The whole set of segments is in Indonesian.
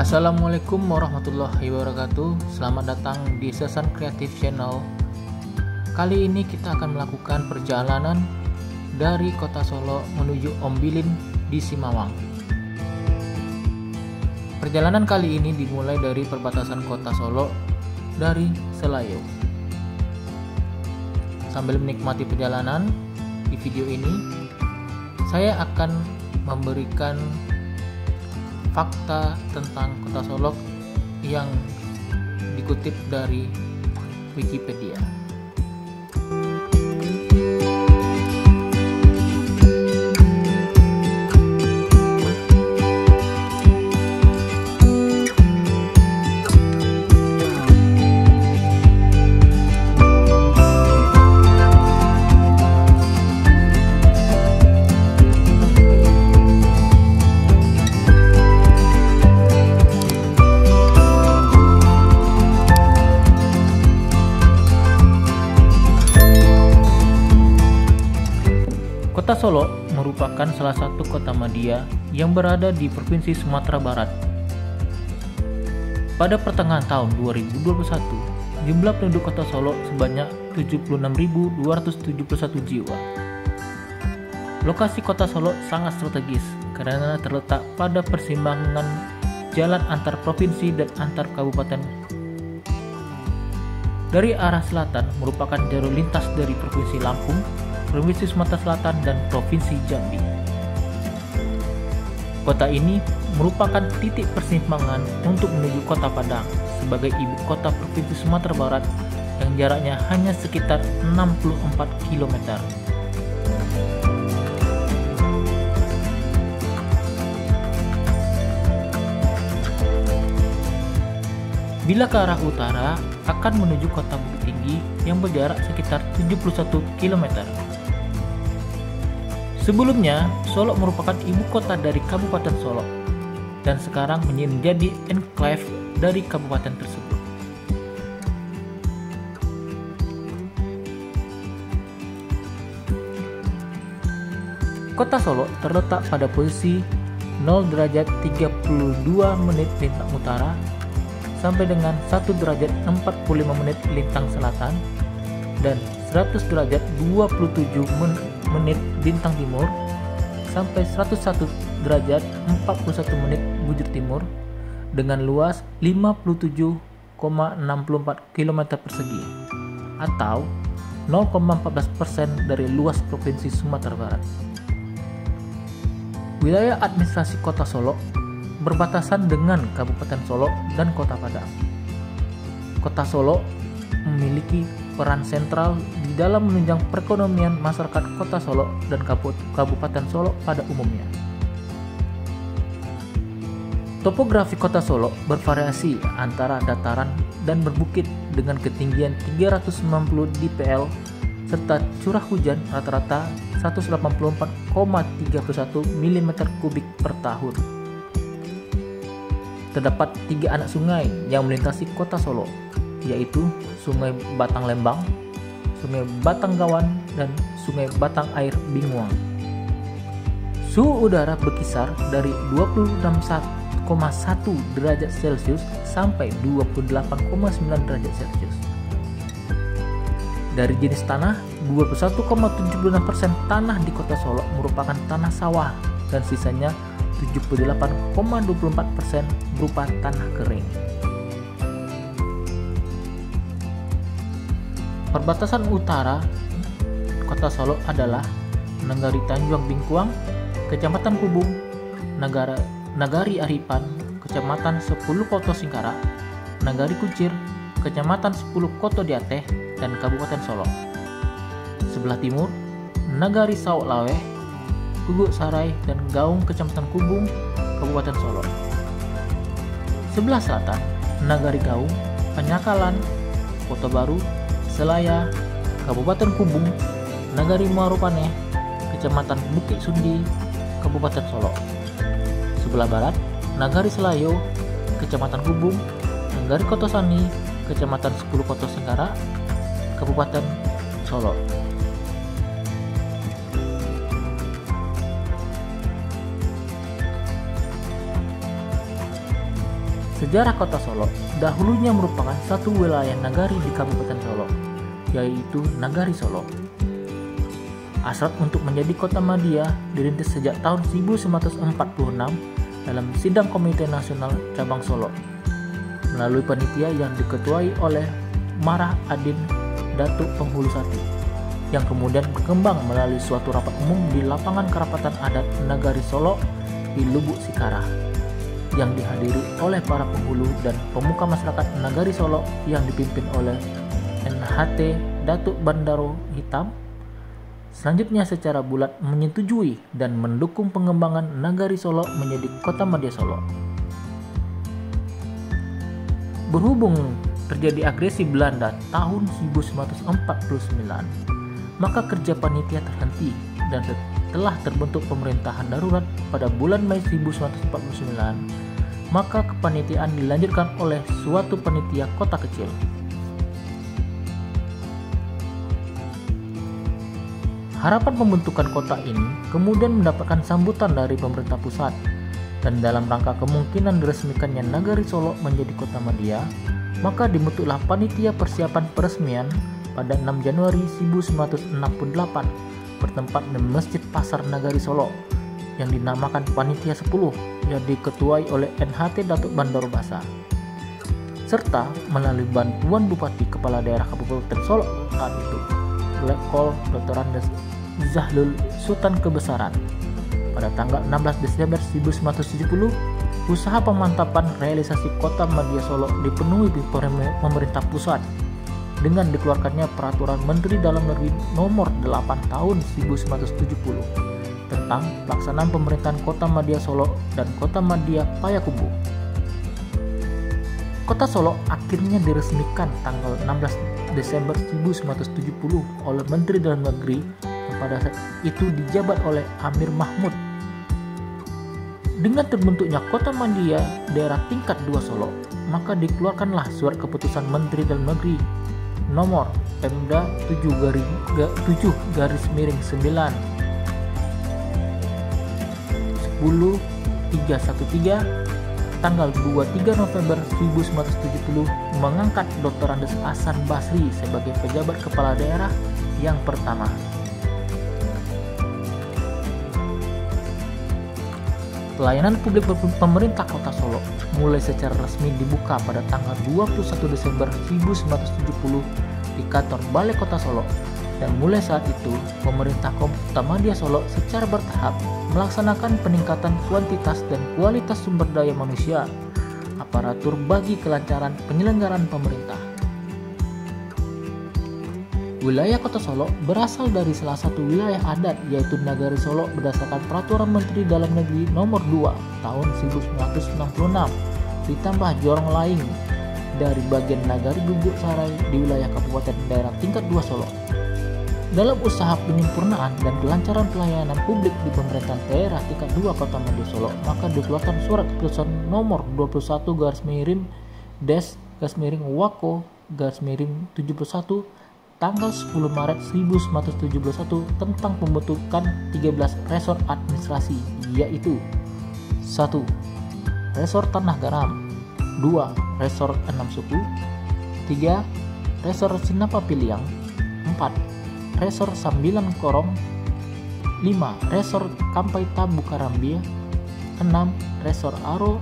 Assalamualaikum warahmatullahi wabarakatuh. Selamat datang di Sesan Kreatif Channel. Kali ini kita akan melakukan perjalanan dari kota Solo menuju Ombilin di Simawang. Perjalanan kali ini dimulai dari perbatasan kota Solo dari Selayo. Sambil menikmati perjalanan, di video ini saya akan memberikan fakta tentang kota Solo yang dikutip dari Wikipedia. Kota Solo merupakan salah satu kota madya yang berada di Provinsi Sumatera Barat. Pada pertengahan tahun 2021, jumlah penduduk kota Solo sebanyak 76.271 jiwa. Lokasi kota Solo sangat strategis karena terletak pada persimpangan jalan antar provinsi dan antar kabupaten. Dari arah selatan merupakan jalur lintas dari Provinsi Lampung, Provinsi Sumatera Selatan, dan Provinsi Jambi. Kota ini merupakan titik persimpangan untuk menuju Kota Padang sebagai ibu kota Provinsi Sumatera Barat yang jaraknya hanya sekitar 64 km. Bila ke arah utara akan menuju Kota Bukit Tinggi yang berjarak sekitar 71 km. Sebelumnya, Solo merupakan ibu kota dari Kabupaten Solo dan sekarang menjadi enklave dari kabupaten tersebut. Kota Solo terletak pada posisi 0 derajat 32 menit lintang utara sampai dengan 1 derajat 45 menit lintang selatan dan 100 derajat 27 menit lintang timur sampai 101 derajat 41 menit bujur timur dengan luas 57,64 km persegi atau 0,14% dari luas Provinsi Sumatera Barat. Wilayah administrasi Kota Solo berbatasan dengan Kabupaten Solo dan Kota Padang. Kota Solo memiliki peran sentral di dalam menunjang perekonomian masyarakat Kota Solo dan Kabupaten Solo pada umumnya. Topografi Kota Solo bervariasi antara dataran dan berbukit dengan ketinggian 390 dpl serta curah hujan rata-rata 184,31 mm kubik per tahun. Terdapat 3 anak sungai yang melintasi Kota Solo, yaitu Sungai Batang Lembang, Sungai Batang Gawan, dan Sungai Batang Air Binguang. Suhu udara berkisar dari 26,1 derajat Celcius sampai 28,9 derajat Celcius. Dari jenis tanah, 21,76% tanah di Kota Solo merupakan tanah sawah dan sisanya 78,24% berupa tanah kering. Perbatasan utara Kota Solo adalah Nagari Tanjung Bingkuang, Kecamatan Kubung, Nagari Aripan, Kecamatan 10 Koto Singkara, Nagari Kucir, Kecamatan 10 Koto Diateh, dan Kabupaten Solo. Sebelah timur, Nagari Sauk Laweh, Guguk Sarai, dan Gaung, Kecamatan Kubung, Kabupaten Solo. Sebelah selatan, Nagari Gaung, Penyakalan, Kota Baru, Selaya, Kabupaten Kubung, Nagari Muarupaneh, Kecamatan Bukit Sundi, Kabupaten Solo. Sebelah barat, Nagari Selayo, Kecamatan Kubung, Nagari Kotosani, Kecamatan 10 Koto Singkara, Kabupaten Solo. Sejarah Kota Solo dahulunya merupakan satu wilayah nagari di Kabupaten Solo, yaitu Nagari Solo. Hasrat untuk menjadi kota madya dirintis sejak tahun 1946 dalam Sidang Komite Nasional Cabang Solo melalui panitia yang diketuai oleh Marah Adin Datuk Penghulu Sati, yang kemudian berkembang melalui suatu rapat umum di lapangan Kerapatan Adat Nagari Solo di Lubuk Sikarah, yang dihadiri oleh para penghulu dan pemuka masyarakat Nagari Solo yang dipimpin oleh NHT Datuk Bandaro Hitam. Selanjutnya secara bulat menyetujui dan mendukung pengembangan Nagari Solo menjadi Kota Madya Solo. Berhubung terjadi agresi Belanda tahun 1949, maka kerja panitia terhenti dan setelah terbentuk pemerintahan darurat pada bulan Mei 1949, maka kepanitiaan dilanjutkan oleh suatu panitia kota kecil. Harapan pembentukan kota ini kemudian mendapatkan sambutan dari pemerintah pusat, dan dalam rangka kemungkinan diresmikannya Nagari Solo menjadi kota madya, maka dibentuklah panitia persiapan peresmian pada 6 Januari 1968 bertempat di Masjid Pasar Nagari Solo yang dinamakan Panitia 10 yang diketuai oleh NHT Datuk Bandaro Basa, serta melalui bantuan Bupati Kepala Daerah Kabupaten Solo saat itu, Letkol Dr. Andes Zahlul Sultan Kebesaran. Pada tanggal 16 Desember 1970, usaha pemantapan realisasi Kota Madya Solo dipenuhi pemerintah pusat dengan dikeluarkannya Peraturan Menteri Dalam Negeri Nomor 8 Tahun 1970 tentang pelaksanaan pemerintahan Kota Madya Solo dan Kota Madya Payakumbuh. Kota Solo akhirnya diresmikan tanggal 16 Desember 1970 oleh Menteri Dalam Negeri yang pada saat itu dijabat oleh Amir Mahmud. Dengan terbentuknya Kota Madya Daerah Tingkat 2 Solo, maka dikeluarkanlah Surat Keputusan Menteri Dalam Negeri Nomor Pemda 7/9 10313 tanggal 23 November 1970 mengangkat Dr. Andes Hasan Basri sebagai pejabat kepala daerah yang pertama. Pelayanan publik pemerintah Kota Solo mulai secara resmi dibuka pada tanggal 21 Desember 1970 di kantor Balai Kota Solo, dan mulai saat itu pemerintah Kota Madya Solo secara bertahap melaksanakan peningkatan kuantitas dan kualitas sumber daya manusia, aparatur bagi kelancaran penyelenggaraan pemerintah. Wilayah Kota Solo berasal dari salah satu wilayah adat, yaitu Nagari Solo berdasarkan Peraturan Menteri Dalam Negeri Nomor 2 Tahun 1966, ditambah Jorong Laing dari bagian Nagari Guguk Sarai di wilayah Kabupaten Daerah Tingkat 2 Solo. Dalam usaha penyempurnaan dan kelancaran pelayanan publik di pemerintahan daerah tingkat 2 Kota Madya Solo, maka dikeluarkan Surat Keputusan Nomor 21/Wako/71 tanggal 10 Maret 1971 tentang pembentukan 13 resor administrasi, yaitu 1. Resor Tanah Garam, 2. Resor Enam Suku, 3. Resor Sinapa Piliang, 4. Resor Sambilan Korong, 5. Resor Kampai Tabu Karambia, 6. Resor Aro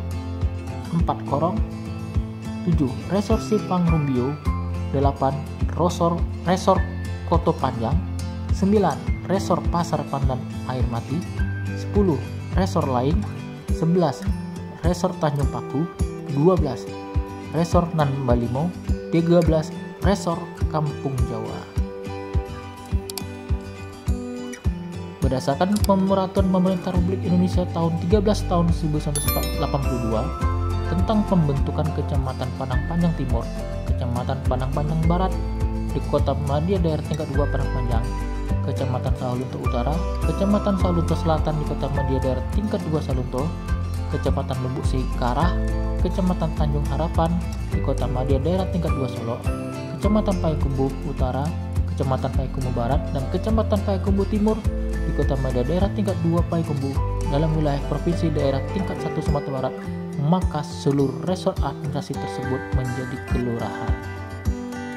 4 Korong, 7. Resor Sipang Rumbio, 8. Resor Koto Panjang, 9. Resor Pasar Pandan Air Mati, 10. Resor Lain, 11. Resor Tanjung Paku, 12. Resor Nan Balimo, 13. Resor Kampung Jawa. Berdasarkan Peraturan Pemerintah Republik Indonesia tahun 13 tahun 1982 tentang pembentukan Kecamatan Padang Panjang Timur, Kecamatan Padang Panjang Barat di Kota Madya Daerah Tingkat 2 Padang Panjang, Kecamatan Sawalunto Utara, Kecamatan Sawalunto Selatan di Kota Madya Daerah Tingkat 2 Sawalunto, Kecamatan Lubuk Sikarah, Kecamatan Tanjung Harapan di Kota Madya Daerah Tingkat 2 Solo, Kecamatan Payakumbuh Utara, Kecamatan Payakumbuh Barat, dan Kecamatan Payakumbuh Timur di Kota Madya Daerah Tingkat 2 Payakumbuh dalam wilayah provinsi daerah tingkat 1 Sumatera Barat, maka seluruh resort administrasi tersebut menjadi kelurahan.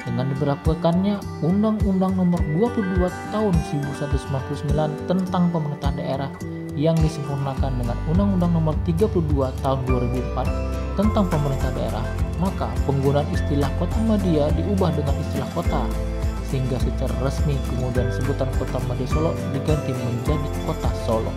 Dengan diberlakukannya Undang-Undang Nomor 22 Tahun 1999 tentang Pemerintahan Daerah yang disempurnakan dengan Undang-Undang Nomor 32 Tahun 2004 tentang Pemerintah Daerah, maka penggunaan istilah Kota Madia diubah dengan istilah kota, sehingga secara resmi kemudian sebutan Kota Madia Solo diganti menjadi Kota Solo.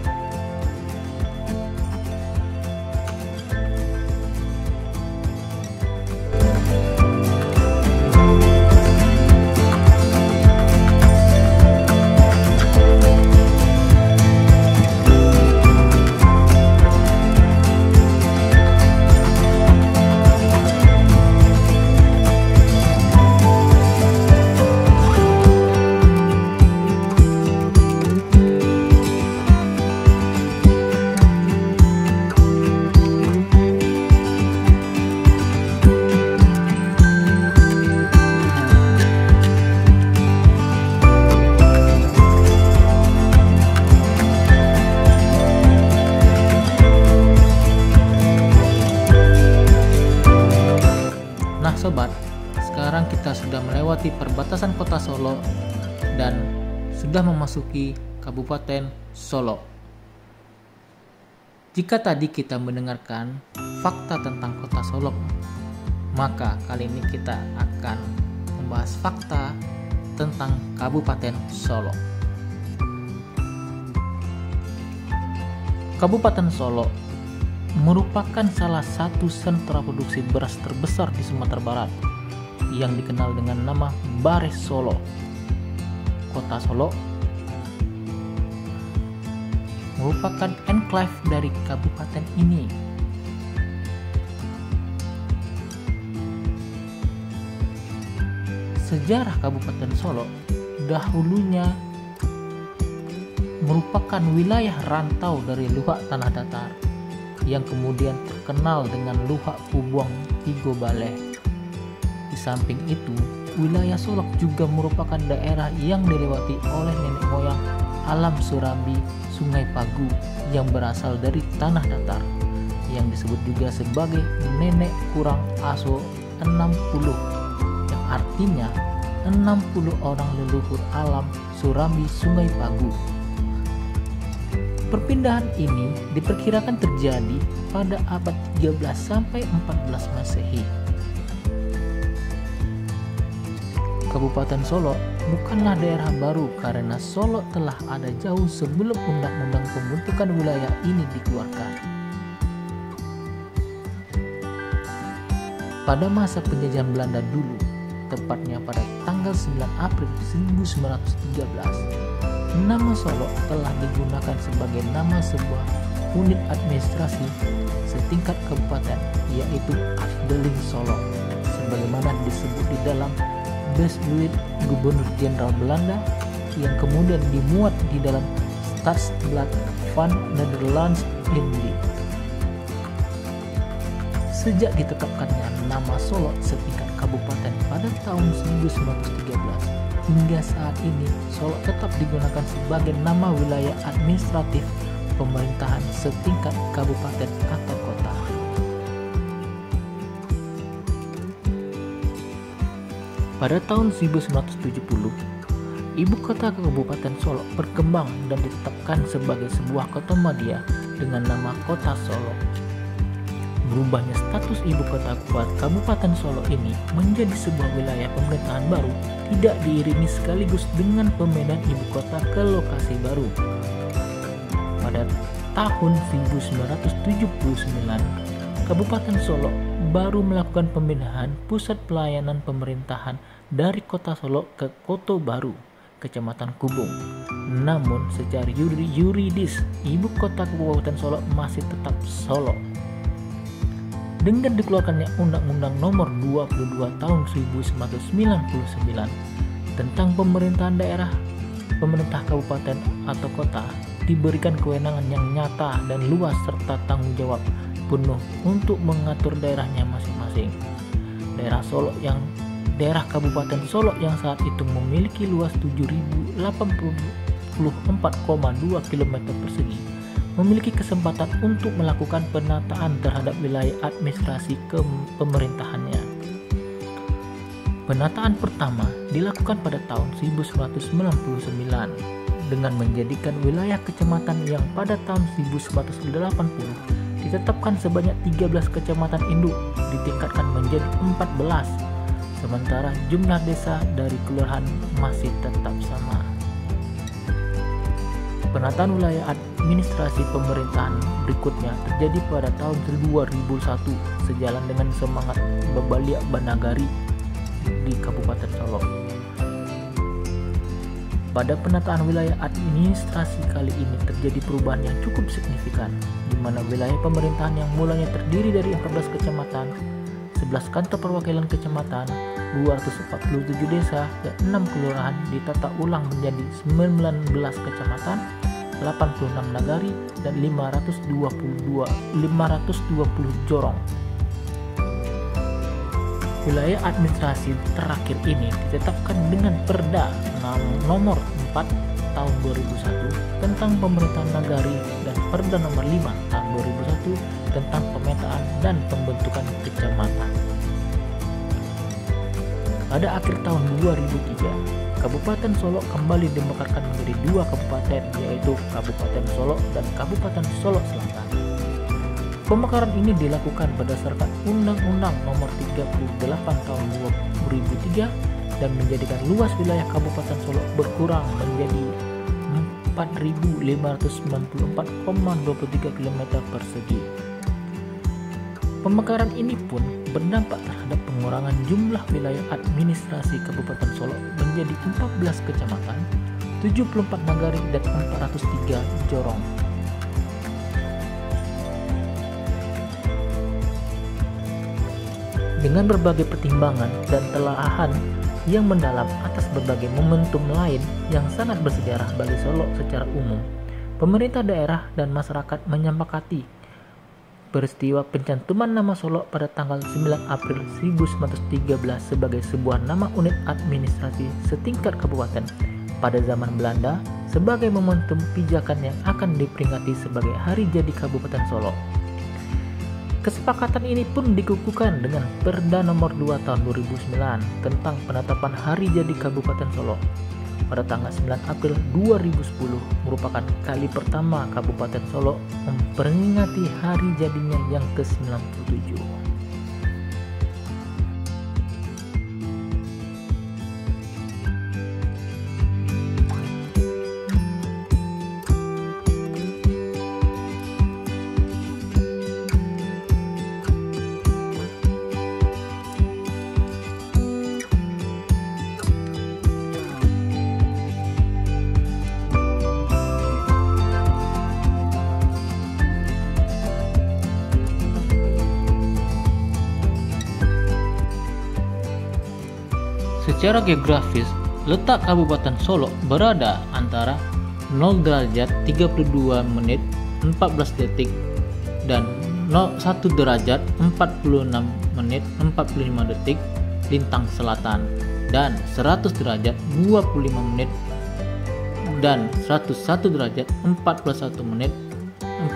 Sobat, sekarang kita sudah melewati perbatasan Kota Solo dan sudah memasuki Kabupaten Solo. Jika tadi kita mendengarkan fakta tentang Kota Solo, maka kali ini kita akan membahas fakta tentang Kabupaten Solo. Kabupaten Solo merupakan salah satu sentra produksi beras terbesar di Sumatera Barat yang dikenal dengan nama Bares Solo. Kota Solo merupakan enklave dari kabupaten ini. Sejarah Kabupaten Solo dahulunya merupakan wilayah rantau dari luhak tanah datar yang kemudian terkenal dengan luhak Pubuang Tigo Baleh. Di samping itu, wilayah Solok juga merupakan daerah yang dilewati oleh nenek moyang alam Surambi Sungai Pagu yang berasal dari tanah datar, yang disebut juga sebagai nenek kurang aso 60, yang artinya 60 orang leluhur alam Surambi Sungai Pagu. Perpindahan ini diperkirakan terjadi pada abad 13 sampai 14 Masehi. Kabupaten Solo bukanlah daerah baru karena Solo telah ada jauh sebelum undang-undang pembentukan wilayah ini dikeluarkan. Pada masa penjajahan Belanda dulu, tepatnya pada tanggal 9 April 1913, nama Solo telah digunakan sebagai nama sebuah unit administrasi setingkat kabupaten, yaitu Afdeling Solo, sebagaimana disebut di dalam Besluit Gubernur Jenderal Belanda yang kemudian dimuat di dalam Stadsblad van Nederlands Indië. Sejak ditetapkannya nama Solo setingkat kabupaten pada tahun 1913, hingga saat ini Solo tetap digunakan sebagai nama wilayah administratif pemerintahan setingkat kabupaten atau kota. Pada tahun 1970, ibu kota Kabupaten Solo berkembang dan ditetapkan sebagai sebuah kota madya dengan nama Kota Solo. Berubahnya status ibu kota Kabupaten Solo ini menjadi sebuah wilayah pemerintahan baru tidak diiringi sekaligus dengan pemindahan ibu kota ke lokasi baru. Pada tahun 1979, Kabupaten Solo baru melakukan pemindahan pusat pelayanan pemerintahan dari Kota Solo ke Koto Baru, Kecamatan Kubung. Namun secara yuridis, ibu kota Kabupaten Solo masih tetap Solo. Dengan dikeluarkannya Undang-Undang Nomor 22 Tahun 1999 tentang pemerintahan daerah, pemerintah kabupaten atau kota diberikan kewenangan yang nyata dan luas serta tanggung jawab penuh untuk mengatur daerahnya masing-masing. Daerah Kabupaten Solo yang saat itu memiliki luas 7.084,2 km persegi memiliki kesempatan untuk melakukan penataan terhadap wilayah administrasi pemerintahannya. Penataan pertama dilakukan pada tahun 1999 dengan menjadikan wilayah kecamatan yang pada tahun 1980 ditetapkan sebanyak 13 kecamatan induk ditingkatkan menjadi 14, sementara jumlah desa dari kelurahan masih tetap sama. Penataan wilayah administrasi pemerintahan berikutnya terjadi pada tahun 2001 sejalan dengan semangat Babaliak Banagari di Kabupaten Solok. Pada penataan wilayah administrasi kali ini terjadi perubahan yang cukup signifikan, di mana wilayah pemerintahan yang mulanya terdiri dari 14 kecamatan, 11 kantor perwakilan kecamatan, 247 desa, dan 6 kelurahan ditata ulang menjadi 19 kecamatan, 86 nagari, dan 520 jorong. Wilayah administrasi terakhir ini ditetapkan dengan Perda nomor 4 tahun 2001 tentang pemerintahan nagari dan Perda nomor 5 tahun 2001 tentang pemetaan dan pembentukan kecamatan. Pada akhir tahun 2003, Kabupaten Solok kembali dimekarkan menjadi 2 kabupaten, yaitu Kabupaten Solok dan Kabupaten Solok Selatan. Pemekaran ini dilakukan berdasarkan Undang-Undang Nomor 38 Tahun 2003 dan menjadikan luas wilayah Kabupaten Solok berkurang menjadi 4.594,23 km persegi. Pemekaran ini pun berdampak terhadap pengurangan jumlah wilayah administrasi Kabupaten Solok menjadi 14 kecamatan, 74 nagari, dan 403 jorong. Dengan berbagai pertimbangan dan telaahan yang mendalam atas berbagai momentum lain yang sangat bersejarah bagi Solok secara umum, pemerintah daerah dan masyarakat menyepakati peristiwa pencantuman nama Solok pada tanggal 9 April 1913 sebagai sebuah nama unit administrasi setingkat kabupaten pada zaman Belanda sebagai momentum pijakan yang akan diperingati sebagai Hari Jadi Kabupaten Solok. Kesepakatan ini pun dikukuhkan dengan Perda nomor 2 tahun 2009 tentang penetapan Hari Jadi Kabupaten Solok pada tanggal 9 April 2010 merupakan kali pertama Kabupaten Solok memperingati hari jadinya yang ke-97. Secara geografis, letak Kabupaten Solok berada antara 0 derajat 32 menit 14 detik dan 1 derajat 46 menit 45 detik lintang selatan dan 100 derajat 25 menit dan 101 derajat 41 menit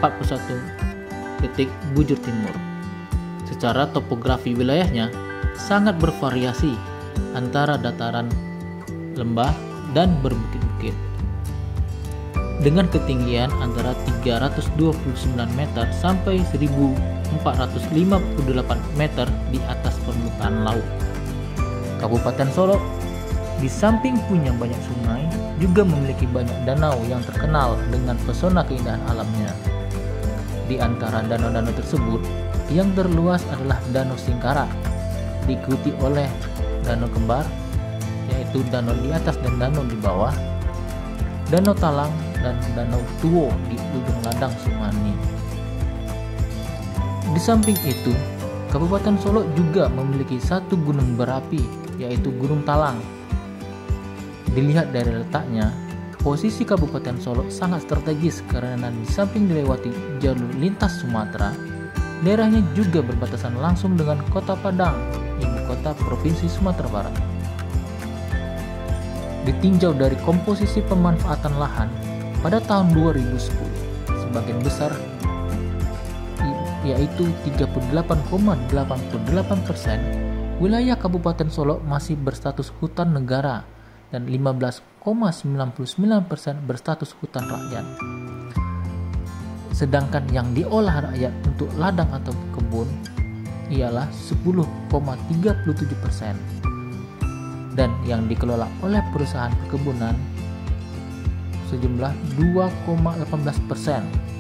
41 detik bujur timur. Secara topografi wilayahnya sangat bervariasi antara dataran, lembah, dan berbukit-bukit. Dengan ketinggian antara 329 meter sampai 1458 meter di atas permukaan laut. Kabupaten Solok di samping punya banyak sungai, juga memiliki banyak danau yang terkenal dengan pesona keindahan alamnya. Di antara danau-danau tersebut, yang terluas adalah Danau Singkarak, diikuti oleh Danau Kembar, yaitu danau di atas dan danau di bawah, Danau Talang, dan Danau Tuo di ujung ladang Sumani. Di samping itu, Kabupaten Solok juga memiliki satu gunung berapi, yaitu Gunung Talang. Dilihat dari letaknya, posisi Kabupaten Solok sangat strategis karena di samping dilewati jalur lintas Sumatera, daerahnya juga berbatasan langsung dengan Kota Padang, ibu kota Provinsi Sumatera Barat. Ditinjau dari komposisi pemanfaatan lahan, pada tahun 2010, sebagian besar yaitu 38,88%, wilayah Kabupaten Solo masih berstatus hutan negara dan 15,99% berstatus hutan rakyat. Sedangkan yang diolah rakyat untuk ladang atau kebun ialah 10,37% dan yang dikelola oleh perusahaan perkebunan sejumlah 2,18%.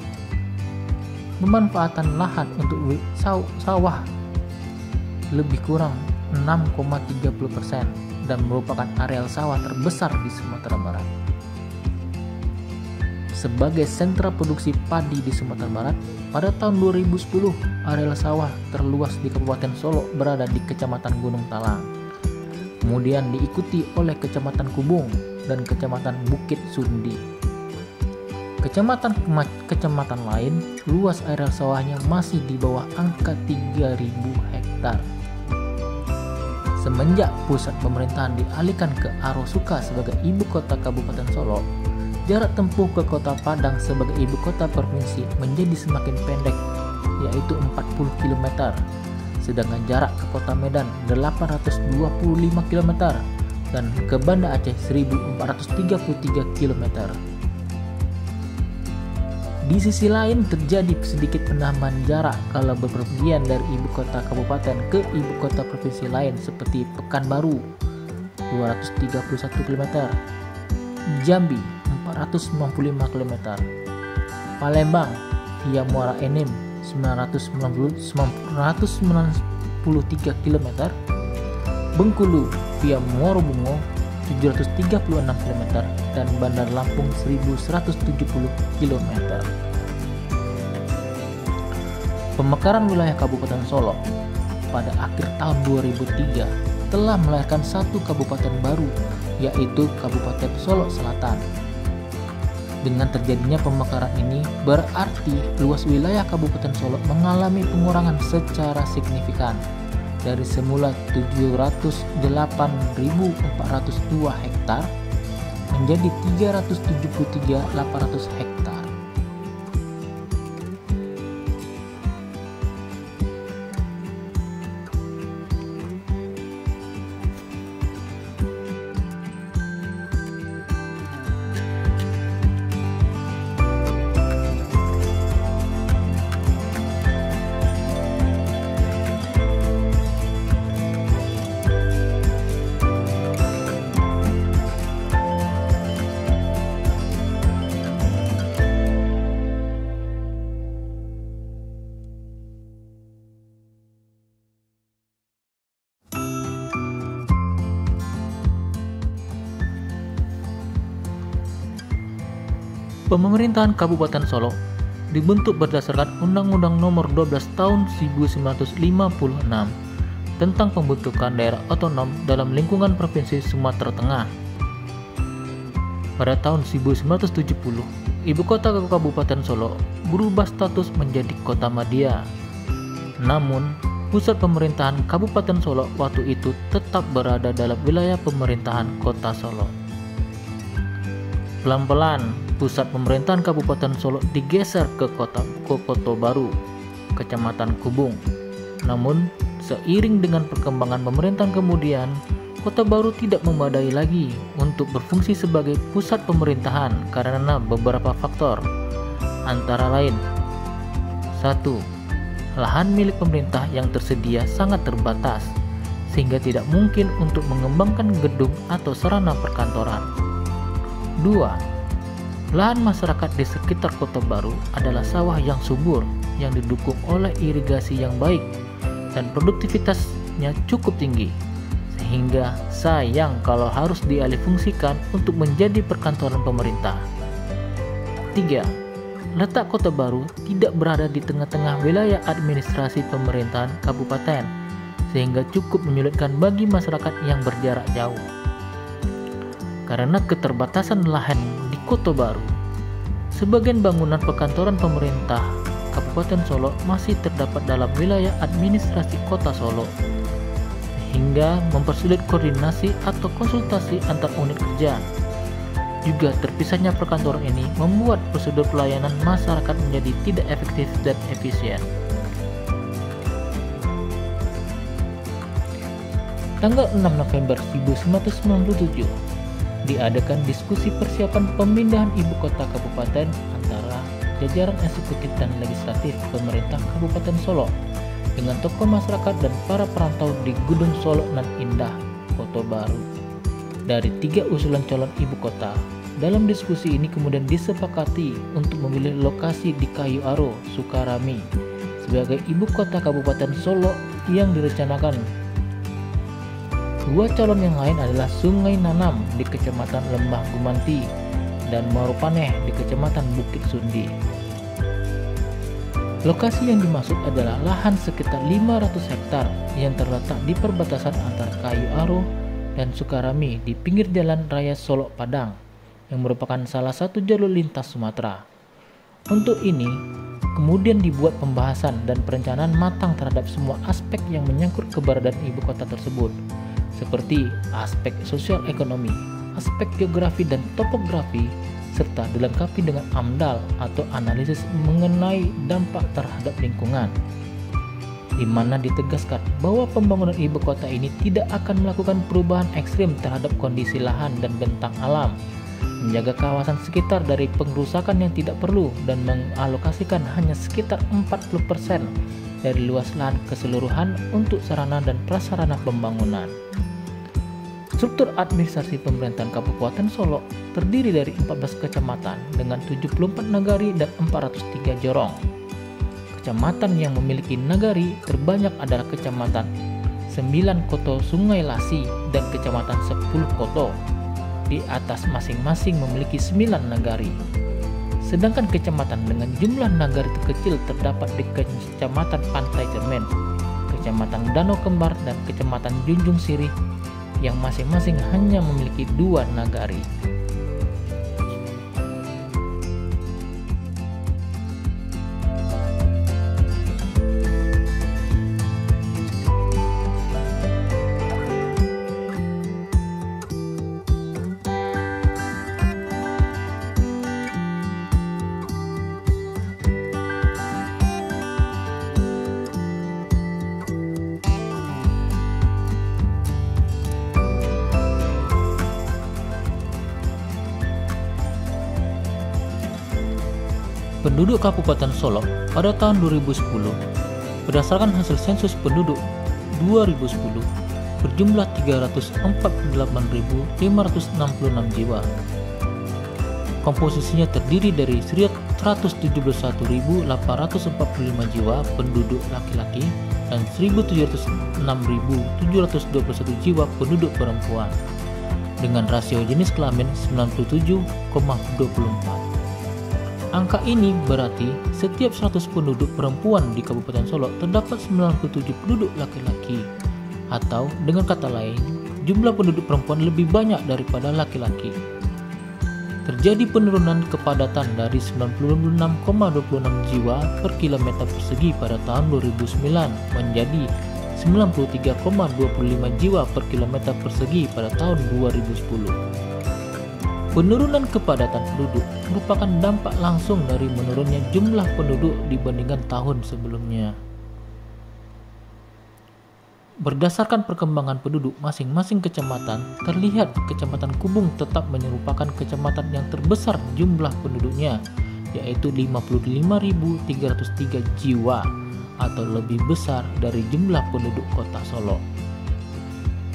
Pemanfaatan lahan untuk sawah lebih kurang 6,30% dan merupakan areal sawah terbesar di Sumatera Barat. Sebagai sentra produksi padi di Sumatera Barat, pada tahun 2010 areal sawah terluas di Kabupaten Solo berada di Kecamatan Gunung Talang. Kemudian diikuti oleh Kecamatan Kubung dan Kecamatan Bukit Sundi. Kecamatan lain, luas areal sawahnya masih di bawah angka 3.000 hektar. Semenjak pusat pemerintahan dialihkan ke Arosuka sebagai ibu kota Kabupaten Solo, jarak tempuh ke Kota Padang sebagai ibu kota provinsi menjadi semakin pendek, yaitu 40 km, sedangkan jarak ke Kota Medan 825 km dan ke Banda Aceh 1433 km. Di sisi lain terjadi sedikit penambahan jarak kalau bepergian dari ibu kota kabupaten ke ibu kota provinsi lain seperti Pekanbaru 231 km, Jambi 495 km, Palembang via Muara Enim 993 km, Bengkulu via Muarobungo 736 km dan Bandar Lampung 1170 km. Pemekaran wilayah Kabupaten Solo pada akhir tahun 2003 telah melahirkan satu kabupaten baru, yaitu Kabupaten Solo Selatan. Dengan terjadinya pemekaran ini berarti luas wilayah Kabupaten Solo mengalami pengurangan secara signifikan dari semula 708.402 hektar menjadi 373.800 hektar. Pemerintahan Kabupaten Solo dibentuk berdasarkan Undang-Undang Nomor 12 Tahun 1956 tentang pembentukan daerah otonom dalam lingkungan Provinsi Sumatera Tengah. Pada tahun 1970, ibu kota Kabupaten Solo berubah status menjadi Kota Madia. Namun, pusat pemerintahan Kabupaten Solo waktu itu tetap berada dalam wilayah pemerintahan Kota Solo. Pelan-pelan, pusat pemerintahan Kabupaten Solo digeser ke Kota Baru, Kecamatan Kubung. Namun, seiring dengan perkembangan pemerintahan kemudian, Kota Baru tidak memadai lagi untuk berfungsi sebagai pusat pemerintahan karena beberapa faktor, antara lain: 1. Lahan milik pemerintah yang tersedia sangat terbatas, sehingga tidak mungkin untuk mengembangkan gedung atau sarana perkantoran. 2. Lahan masyarakat di sekitar Kota Baru adalah sawah yang subur yang didukung oleh irigasi yang baik dan produktivitasnya cukup tinggi, sehingga sayang kalau harus dialihfungsikan untuk menjadi perkantoran pemerintah. 3. Letak Kota Baru tidak berada di tengah-tengah wilayah administrasi pemerintahan kabupaten, sehingga cukup menyulitkan bagi masyarakat yang berjarak jauh. Karena keterbatasan lahan di Kota Baru, sebagian bangunan perkantoran pemerintah Kabupaten Solo masih terdapat dalam wilayah administrasi Kota Solo, sehingga mempersulit koordinasi atau konsultasi antar unit kerja. Juga terpisahnya perkantoran ini membuat prosedur pelayanan masyarakat menjadi tidak efektif dan efisien. Tanggal 6 November 1997 diadakan diskusi persiapan pemindahan ibu kota kabupaten antara jajaran eksekutif dan legislatif pemerintah Kabupaten Solo dengan tokoh masyarakat dan para perantau di Gedung Solo Nan Indah, Kota Baru. Dari 3 usulan calon ibu kota, dalam diskusi ini kemudian disepakati untuk memilih lokasi di Kayu Aro, Sukarami sebagai ibu kota Kabupaten Solo yang direncanakan. 2 calon yang lain adalah Sungai Nanam di Kecamatan Lembah Gumanti dan Marupaneh di Kecamatan Bukit Sundi. Lokasi yang dimaksud adalah lahan sekitar 500 hektar yang terletak di perbatasan antara Kayu Aro dan Sukarami di pinggir Jalan Raya Solo Padang yang merupakan salah satu jalur lintas Sumatera. Untuk ini, kemudian dibuat pembahasan dan perencanaan matang terhadap semua aspek yang menyangkut keberadaan ibu kota tersebut, seperti aspek sosial ekonomi, aspek geografi dan topografi, serta dilengkapi dengan AMDAL atau analisis mengenai dampak terhadap lingkungan, di mana ditegaskan bahwa pembangunan ibu kota ini tidak akan melakukan perubahan ekstrim terhadap kondisi lahan dan bentang alam, menjaga kawasan sekitar dari pengerusakan yang tidak perlu, dan mengalokasikan hanya sekitar 40% dari luas lahan keseluruhan untuk sarana dan prasarana pembangunan. Struktur administrasi pemerintahan Kabupaten Solo terdiri dari 14 kecamatan dengan 74 nagari dan 403 jorong. Kecamatan yang memiliki nagari terbanyak adalah Kecamatan 9 Koto Sungai Lasi dan Kecamatan 10 Koto. Di atas masing-masing memiliki 9 nagari. Sedangkan kecamatan dengan jumlah nagari terkecil terdapat di Kecamatan Pantai Cermin, Kecamatan Danau Kembar, dan Kecamatan Junjung Sirih yang masing-masing hanya memiliki 2 nagari. Penduduk Kabupaten Solo pada tahun 2010 berdasarkan hasil sensus penduduk 2010 berjumlah 348.566 jiwa. Komposisinya terdiri dari 171.845 jiwa penduduk laki-laki dan 1.706.721 jiwa penduduk perempuan dengan rasio jenis kelamin 97,24. Angka ini berarti setiap 100 penduduk perempuan di Kabupaten Solo terdapat 97 penduduk laki-laki, atau dengan kata lain, jumlah penduduk perempuan lebih banyak daripada laki-laki. Terjadi penurunan kepadatan dari 96,26 jiwa per kilometer persegi pada tahun 2009 menjadi 93,25 jiwa per kilometer persegi pada tahun 2010. Penurunan kepadatan penduduk merupakan dampak langsung dari menurunnya jumlah penduduk dibandingkan tahun sebelumnya. Berdasarkan perkembangan penduduk masing-masing kecamatan, terlihat Kecamatan Kubung tetap menyerupakan kecamatan yang terbesar jumlah penduduknya, yaitu 55.303 jiwa atau lebih besar dari jumlah penduduk kota Solo.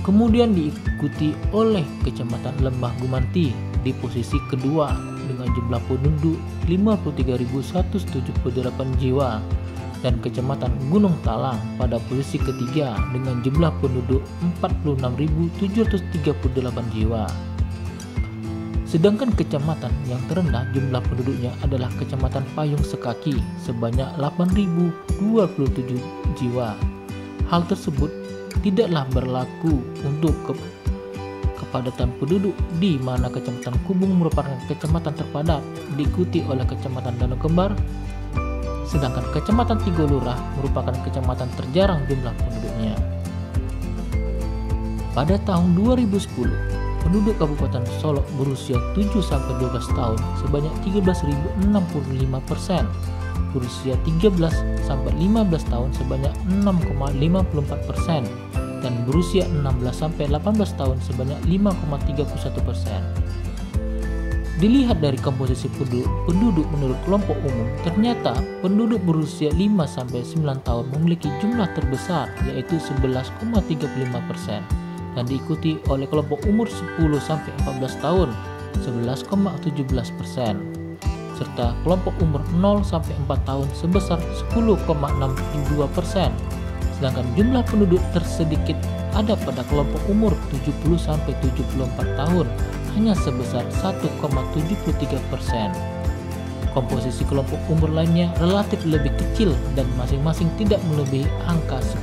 Kemudian diikuti oleh Kecamatan Lembah Gumanti di posisi kedua dengan jumlah penduduk 53.178 jiwa, dan Kecamatan Gunung Talang pada posisi ketiga dengan jumlah penduduk 46.738 jiwa. Sedangkan kecamatan yang terendah jumlah penduduknya adalah Kecamatan Payung Sekaki sebanyak 8.027 jiwa. Hal tersebut tidaklah berlaku untuk kepadatan penduduk, di mana Kecamatan Kubung merupakan kecamatan terpadat diikuti oleh Kecamatan Danau Kembar, sedangkan Kecamatan Tigo Lurah merupakan kecamatan terjarang jumlah penduduknya. Pada tahun 2010, penduduk Kabupaten Solok berusia 7-12 tahun sebanyak 13.065%, berusia 13-15 tahun sebanyak 6,54%, dan berusia 16-18 tahun sebanyak 5,31%. Dilihat dari komposisi penduduk menurut kelompok umum, ternyata penduduk berusia 5-9 tahun memiliki jumlah terbesar, yaitu 11,35%, dan diikuti oleh kelompok umur 10-14 tahun 11,17%, serta kelompok umur 0-4 tahun sebesar 10,62%, sedangkan jumlah penduduk tersedikit ada pada kelompok umur 70-74 tahun hanya sebesar 1,73%. Komposisi kelompok umur lainnya relatif lebih kecil dan masing-masing tidak melebihi angka 10%.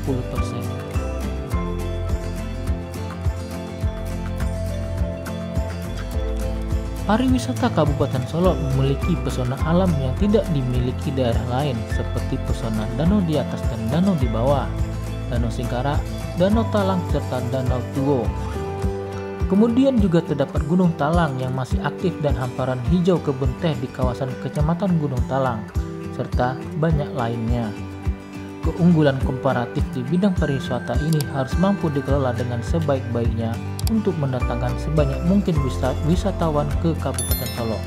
Pariwisata Kabupaten Solok memiliki pesona alam yang tidak dimiliki daerah lain, seperti pesona danau di atas dan danau di bawah, Danau Singkara, Danau Talang, serta Danau Tuo. Kemudian juga terdapat Gunung Talang yang masih aktif dan hamparan hijau kebun teh di kawasan Kecamatan Gunung Talang, serta banyak lainnya. Keunggulan komparatif di bidang pariwisata ini harus mampu dikelola dengan sebaik-baiknya untuk mendatangkan sebanyak mungkin wisatawan ke Kabupaten Solok.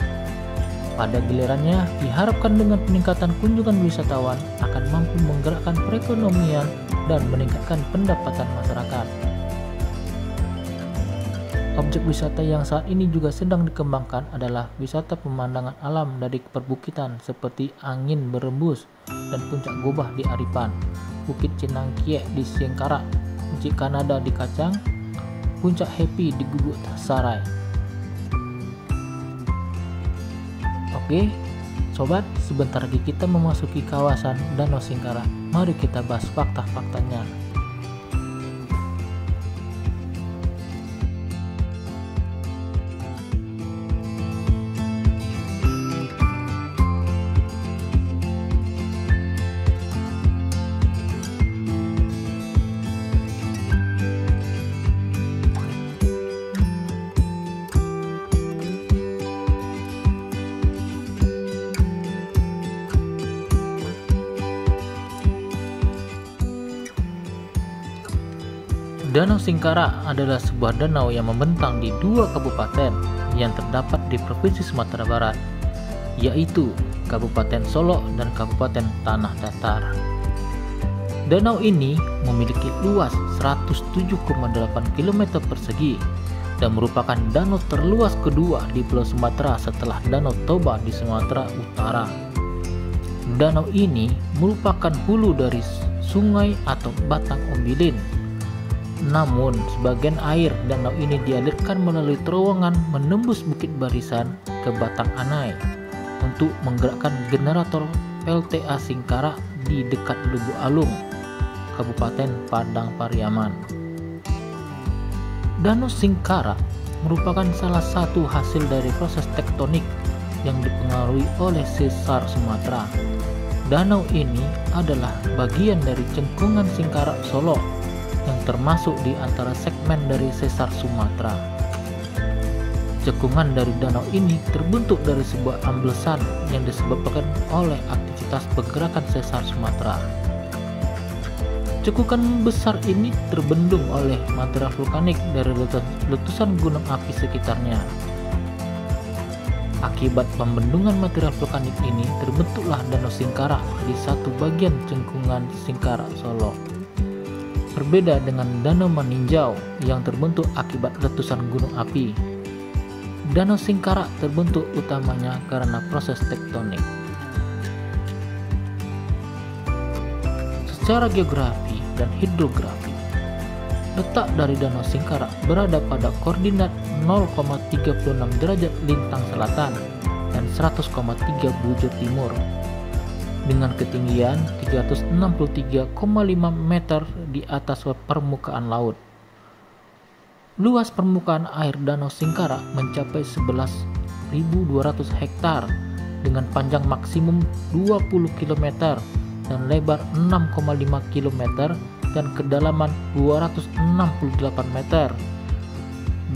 Pada gilirannya, diharapkan dengan peningkatan kunjungan wisatawan akan mampu menggerakkan perekonomian dan meningkatkan pendapatan masyarakat. Objek wisata yang saat ini juga sedang dikembangkan adalah wisata pemandangan alam dari perbukitan seperti Angin Berembus dan Puncak Gobah di Aripan, Bukit Cinangkiek di Singkara, Bukit Kanada di Kacang, Puncak Happy di Gubuk Sarai. Oke, sobat, sebentar lagi kita memasuki kawasan Danau Singkara. Mari kita bahas fakta-faktanya. Danau Singkara adalah sebuah danau yang membentang di dua kabupaten yang terdapat di Provinsi Sumatera Barat, yaitu Kabupaten Solok dan Kabupaten Tanah Datar. Danau ini memiliki luas 107,8 km persegi dan merupakan danau terluas kedua di Pulau Sumatera setelah Danau Toba di Sumatera Utara. Danau ini merupakan hulu dari sungai atau batang ombilin. Namun, sebagian air danau ini dialirkan melalui terowongan menembus Bukit Barisan ke Batang Anai untuk menggerakkan generator PLTA Singkara di dekat Lubuk Alung, Kabupaten Padang Pariaman. Danau Singkara merupakan salah satu hasil dari proses tektonik yang dipengaruhi oleh sesar Sumatera. Danau ini adalah bagian dari Cengkungan Singkara Solok yang termasuk di antara segmen dari sesar Sumatera. Cekungan dari danau ini terbentuk dari sebuah amblesan yang disebabkan oleh aktivitas pergerakan sesar Sumatera. Cekungan besar ini terbendung oleh material vulkanik dari letusan gunung api sekitarnya. Akibat pembendungan material vulkanik ini terbentuklah Danau Singkara di satu bagian Cengkungan Singkara Solok. Berbeda dengan Danau Maninjau yang terbentuk akibat letusan gunung api. Danau Singkara terbentuk utamanya karena proses tektonik. Secara geografi dan hidrografi, letak dari Danau Singkara berada pada koordinat 0,36 derajat lintang selatan dan 100,3 bujur timur, dengan ketinggian 363,5 meter di atas permukaan laut. Luas permukaan air Danau Singkara mencapai 11.200 hektar dengan panjang maksimum 20 km dan lebar 6,5 km dan kedalaman 268 meter.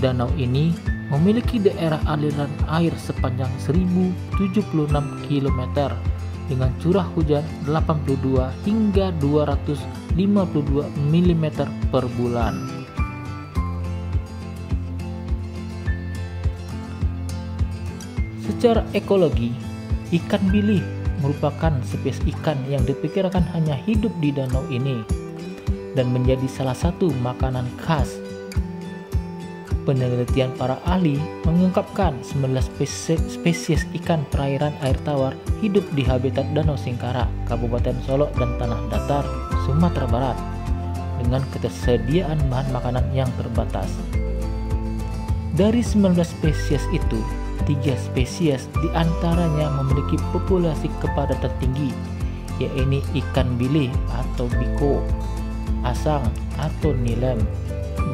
Danau ini memiliki daerah aliran air sepanjang 1076 km dengan curah hujan 82 hingga 252 mm per bulan. Secara ekologi, ikan bilih merupakan spesies ikan yang diperkirakan hanya hidup di danau ini dan menjadi salah satu makanan khas. Penelitian para ahli mengungkapkan 19 spesies ikan perairan air tawar hidup di habitat Danau Singkara, Kabupaten Solok dan Tanah Datar, Sumatera Barat, dengan ketersediaan bahan makanan yang terbatas. Dari 19 spesies itu, 3 spesies diantaranya memiliki populasi kepadatan tinggi, yaitu ikan bilih atau biko, asang atau nilem,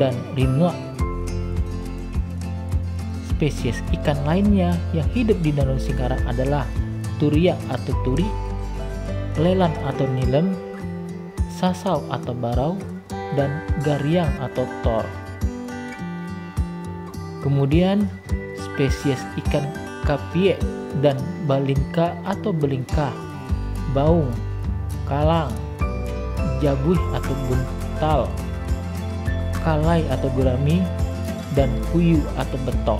dan rinua. Spesies ikan lainnya yang hidup di Danau Singkara adalah turia atau turi, lelan atau nilem, sasau atau barau, dan gariang atau tor. Kemudian spesies ikan kapie dan balingka atau belingkah, baung, kalang, jabuih atau buntal, kalai atau gurami, dan puyuh atau betok.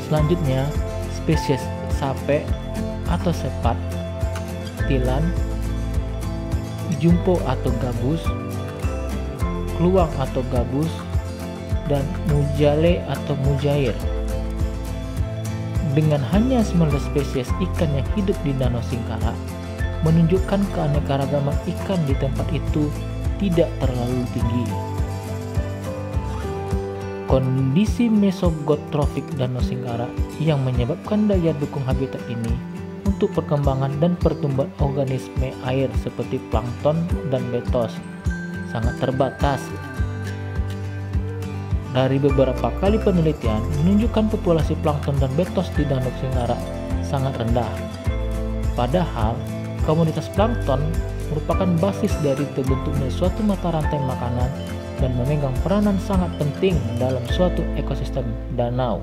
Selanjutnya, spesies sape atau sepat, tilan, jumpo atau gabus, kluwang atau gabus, dan mujale atau mujair. Dengan hanya 19 spesies ikan yang hidup di Danau Singkara, menunjukkan keanekaragaman ikan di tempat itu tidak terlalu tinggi. Kondisi mesogotrofik Danau Singkara yang menyebabkan daya dukung habitat ini untuk perkembangan dan pertumbuhan organisme air seperti plankton dan betos sangat terbatas. Dari beberapa kali penelitian menunjukkan populasi plankton dan betos di Danau Singkara sangat rendah. Padahal komunitas plankton merupakan basis dari terbentuknya suatu mata rantai makanan dan memegang peranan sangat penting dalam suatu ekosistem danau.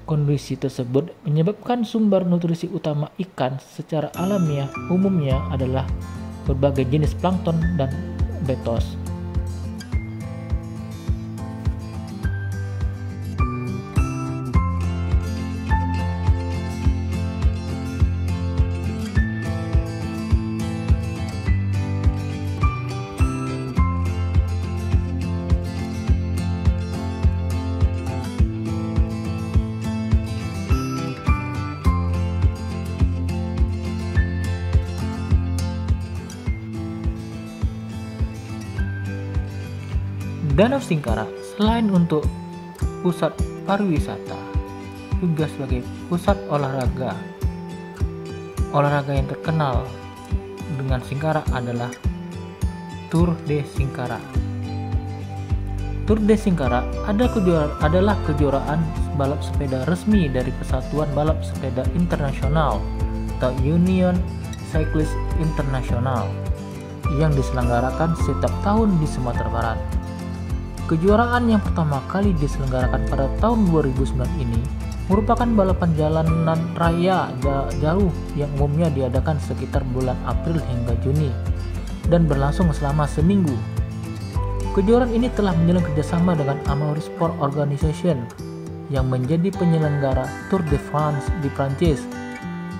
Kondisi tersebut menyebabkan sumber nutrisi utama ikan secara alamiah umumnya adalah berbagai jenis plankton dan betos. Danau Singkara selain untuk pusat pariwisata juga sebagai pusat olahraga. Olahraga yang terkenal dengan Singkara adalah Tour de Singkara. Tour de Singkara adalah kejuaraan balap sepeda resmi dari Persatuan Balap Sepeda Internasional atau Union Cyclist International yang diselenggarakan setiap tahun di Sumatera Barat. Kejuaraan yang pertama kali diselenggarakan pada tahun 2009 ini merupakan balapan jalanan raya jauh yang umumnya diadakan sekitar bulan April hingga Juni dan berlangsung selama seminggu. Kejuaraan ini telah menjalin kerjasama dengan Amaury Sport Organization yang menjadi penyelenggara Tour de France di Prancis.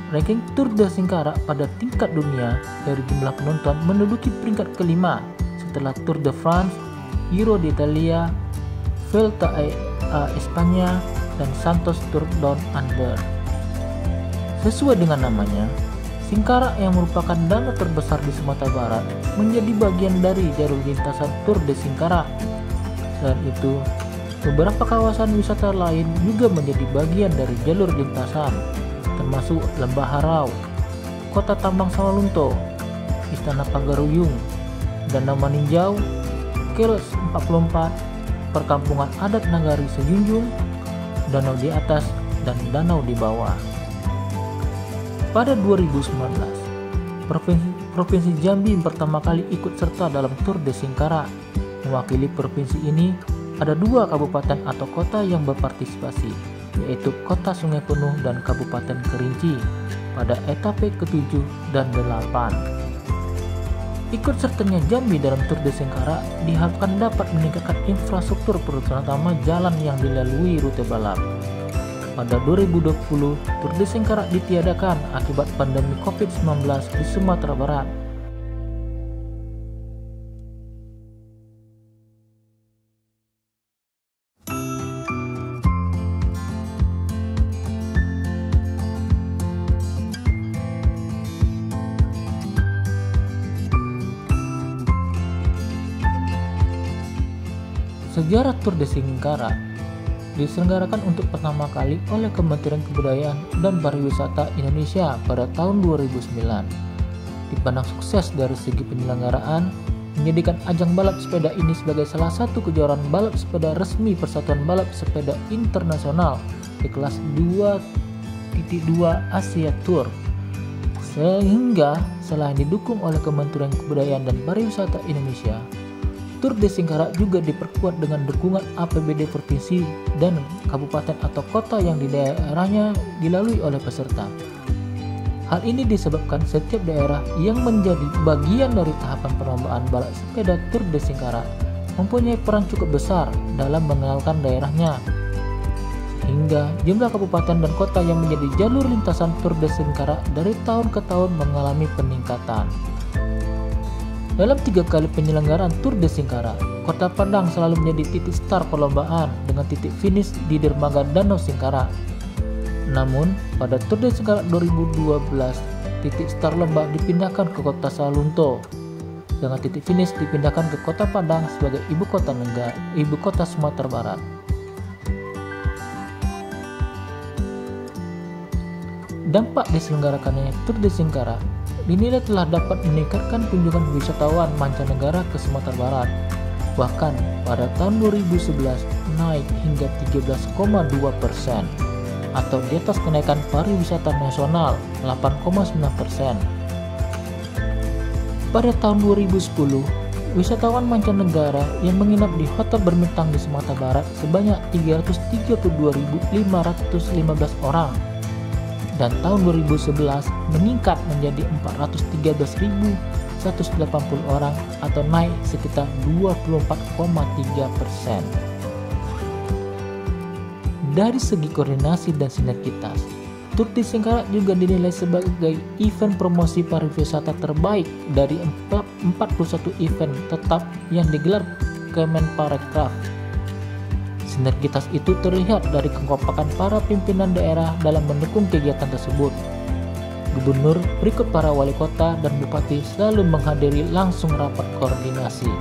Ranking Tour de Singkara pada tingkat dunia dari jumlah penonton menduduki peringkat kelima setelah Tour de France, Giro d'Italia, Vuelta a España, dan Santos Tour Down Under. Sesuai dengan namanya, Singkara yang merupakan danau terbesar di Sumatera Barat menjadi bagian dari jalur lintasan Tour de Singkara. Selain itu, beberapa kawasan wisata lain juga menjadi bagian dari jalur lintasan, termasuk Lembah Harau, Kota Tambang Sawalunto, Istana Pagaruyung, Danau Maninjau, Kelos 44, Perkampungan Adat Nagari Sejunjung, Danau di atas, dan Danau di bawah. Pada 2019, Provinsi Jambi pertama kali ikut serta dalam Tour de Singkara Mewakili provinsi ini, ada 2 kabupaten atau kota yang berpartisipasi, yaitu Kota Sungai Penuh dan Kabupaten Kerinci pada etape ke-7 dan 8. Ikut sertanya Jambi dalam Tour de Singkarak diharapkan dapat meningkatkan infrastruktur terutama jalan yang dilalui rute balap. Pada 2020, Tour de Singkarak ditiadakan akibat pandemi COVID-19 di Sumatera Barat. Sejarah Tour de Singkarak diselenggarakan untuk pertama kali oleh Kementerian Kebudayaan dan Pariwisata Indonesia pada tahun 2009. Dipandang sukses dari segi penyelenggaraan, menjadikan ajang balap sepeda ini sebagai salah satu kejuaraan balap sepeda resmi Persatuan Balap Sepeda Internasional di kelas 2.2 Asia Tour. Sehingga selain didukung oleh Kementerian Kebudayaan dan Pariwisata Indonesia, Tour de Singkarak juga diperkuat dengan dukungan APBD provinsi dan kabupaten atau kota yang di daerahnya dilalui oleh peserta. Hal ini disebabkan setiap daerah yang menjadi bagian dari tahapan perlombaan balap sepeda Tour de Singkarak mempunyai peran cukup besar dalam mengenalkan daerahnya. Hingga jumlah kabupaten dan kota yang menjadi jalur lintasan Tour de Singkarak dari tahun ke tahun mengalami peningkatan. Dalam 3 kali penyelenggaraan Tour de Singkarak, Kota Padang selalu menjadi titik start perlombaan dengan titik finish di dermaga Danau Singkarak. Namun, pada Tour de Singkarak 2012, titik start lomba dipindahkan ke Kota Salunto, dengan titik finish dipindahkan ke Kota Padang sebagai ibu kota Sumatera Barat. Dampak diselenggarakannya Tour de Singkarak dinilai telah dapat meningkatkan kunjungan wisatawan mancanegara ke Sumatera Barat. Bahkan pada tahun 2011 naik hingga 13,2% atau di atas kenaikan pariwisata nasional 8,9%. Pada tahun 2010, wisatawan mancanegara yang menginap di hotel berbintang di Sumatera Barat sebanyak 332.515 orang. Dan tahun 2011 meningkat menjadi 413.180 orang atau naik sekitar 24,3%. Dari segi koordinasi dan sinergitas, Tour de Singkarak juga dinilai sebagai event promosi pariwisata terbaik dari 41 event tetap yang digelar Kemenparekraf. Sinergitas itu terlihat dari kekompakan para pimpinan daerah dalam mendukung kegiatan tersebut. Gubernur berikut para wali kota dan bupati selalu menghadiri langsung rapat koordinasi.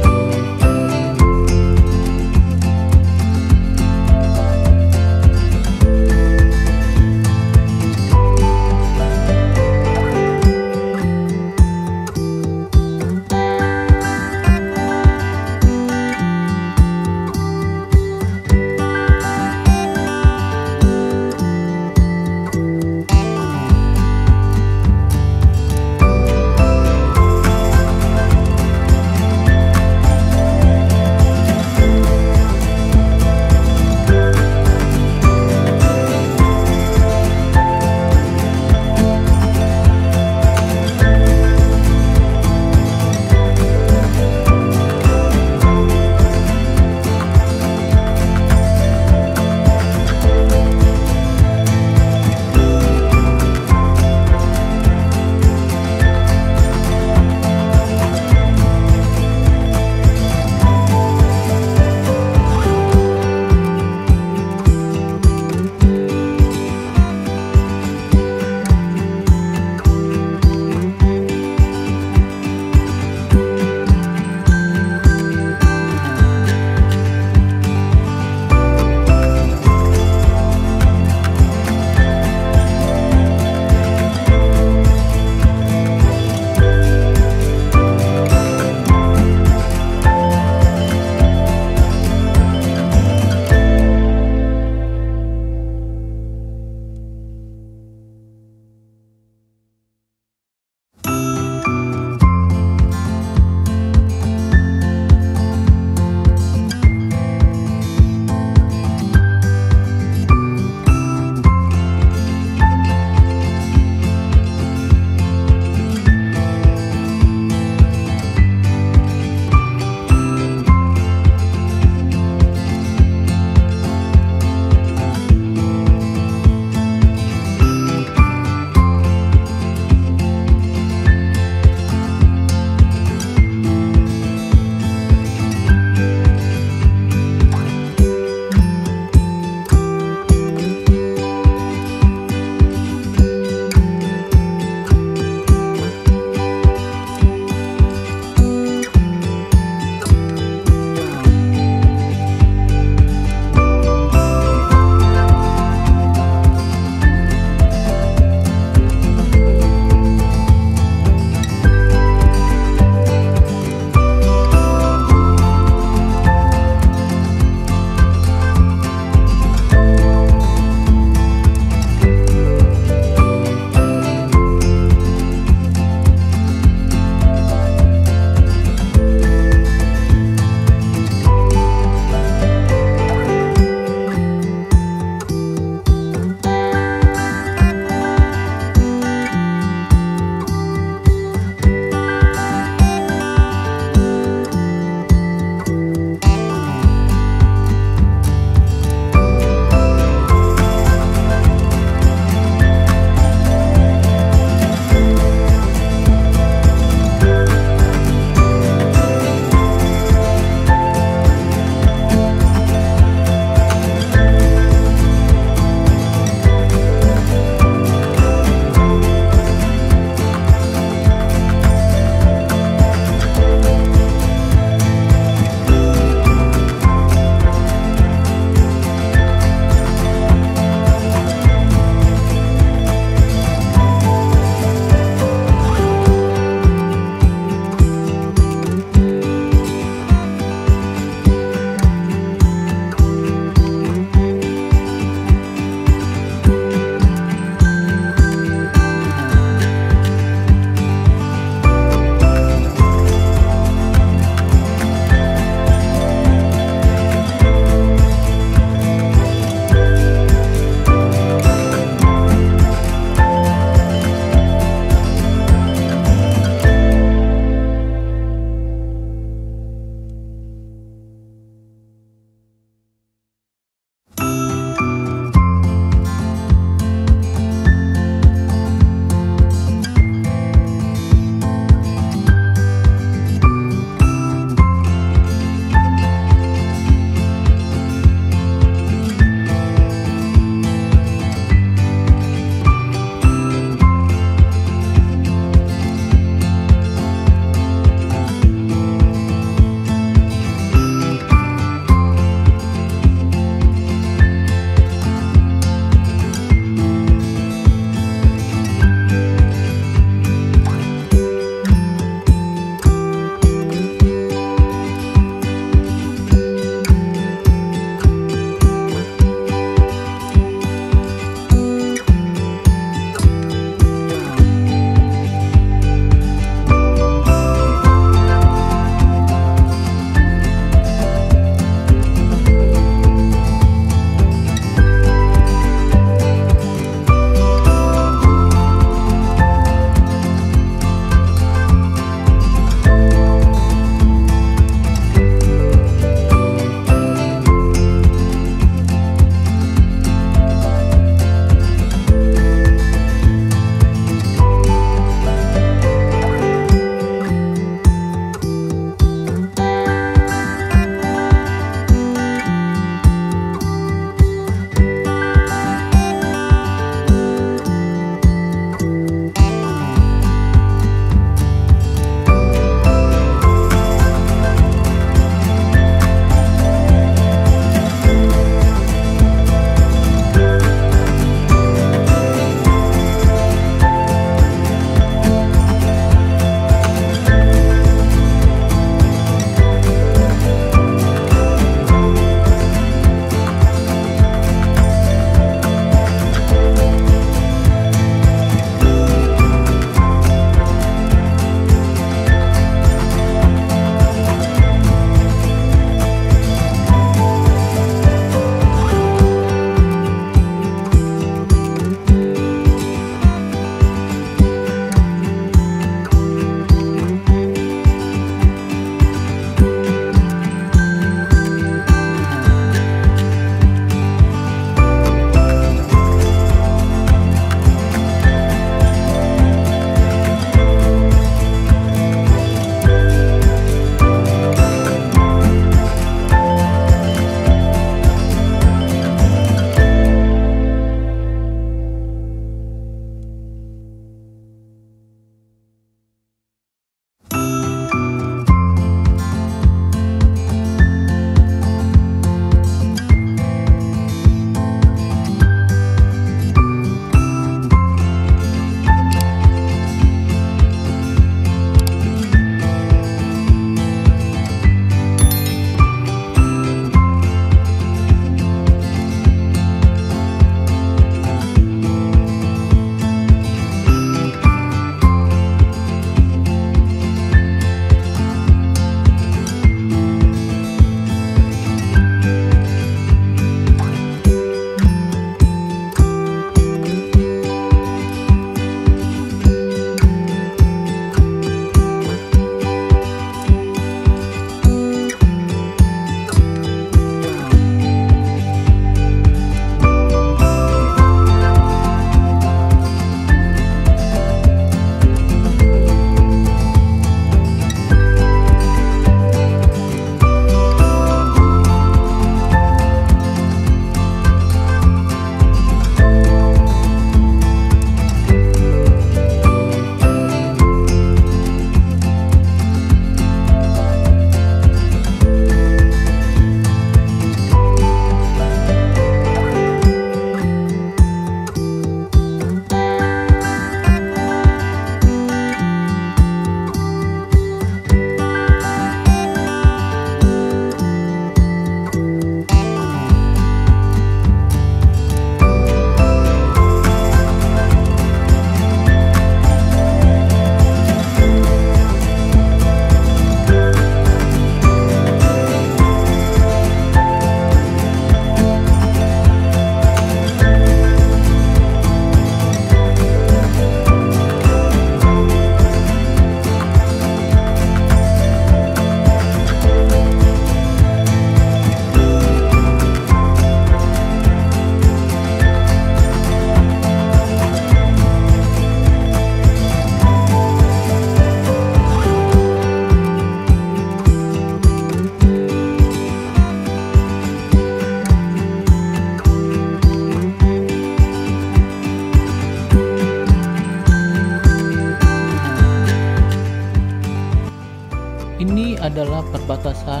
adalah perbatasan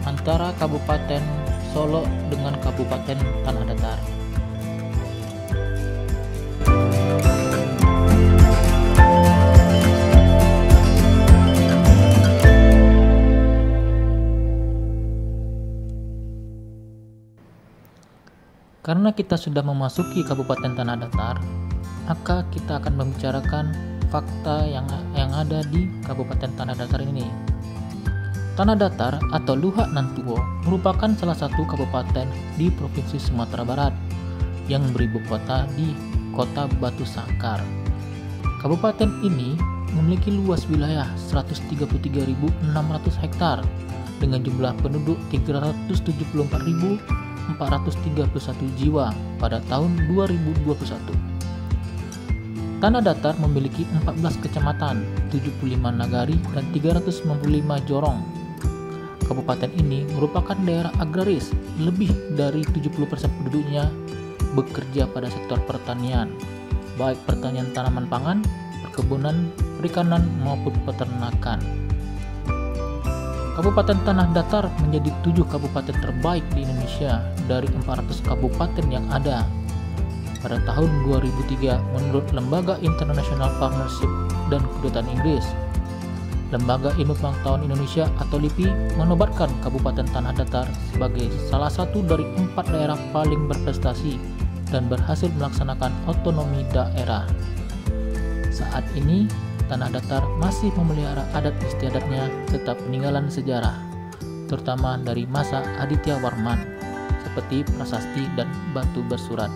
antara Kabupaten Solo dengan Kabupaten Tanah Datar. Karena kita sudah memasuki Kabupaten Tanah Datar, maka kita akan membicarakan fakta yang ada di Kabupaten Tanah Datar ini. Tanah Datar atau Luhak Nantuo merupakan salah satu kabupaten di Provinsi Sumatera Barat yang beribu kota di Kota Batu Sangkar. Kabupaten ini memiliki luas wilayah 133.600 hektar dengan jumlah penduduk 374.431 jiwa pada tahun 2021. Tanah Datar memiliki 14 kecamatan, 75 nagari, dan 395 jorong. Kabupaten ini merupakan daerah agraris, lebih dari 70% penduduknya bekerja pada sektor pertanian, baik pertanian tanaman pangan, perkebunan, perikanan, maupun peternakan. Kabupaten Tanah Datar menjadi 7 kabupaten terbaik di Indonesia dari 400 kabupaten yang ada. Pada tahun 2003 menurut Lembaga International Partnership dan Kedutaan Inggris, Lembaga Ilmu Pengetahuan Indonesia atau LIPI menobatkan Kabupaten Tanah Datar sebagai salah satu dari 4 daerah paling berprestasi dan berhasil melaksanakan otonomi daerah. Saat ini, Tanah Datar masih memelihara adat istiadatnya serta peninggalan sejarah, terutama dari masa Aditya Warman, seperti prasasti dan batu bersurat.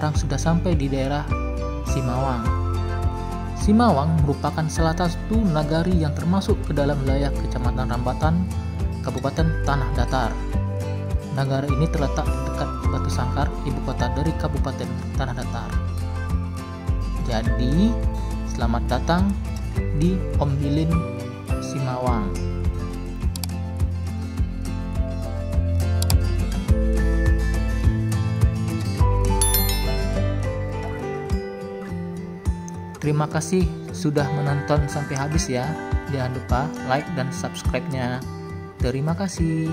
sekarang sudah sampai di daerah Simawang. Simawang merupakan salah satu nagari yang termasuk ke dalam wilayah Kecamatan Rambatan, Kabupaten Tanah Datar. Nagari ini terletak dekat Batu Sangkar, ibu kota dari Kabupaten Tanah Datar. Jadi, selamat datang di Ombilin Simawang. Terima kasih sudah menonton sampai habis ya. Jangan lupa like dan subscribe-nya. Terima kasih.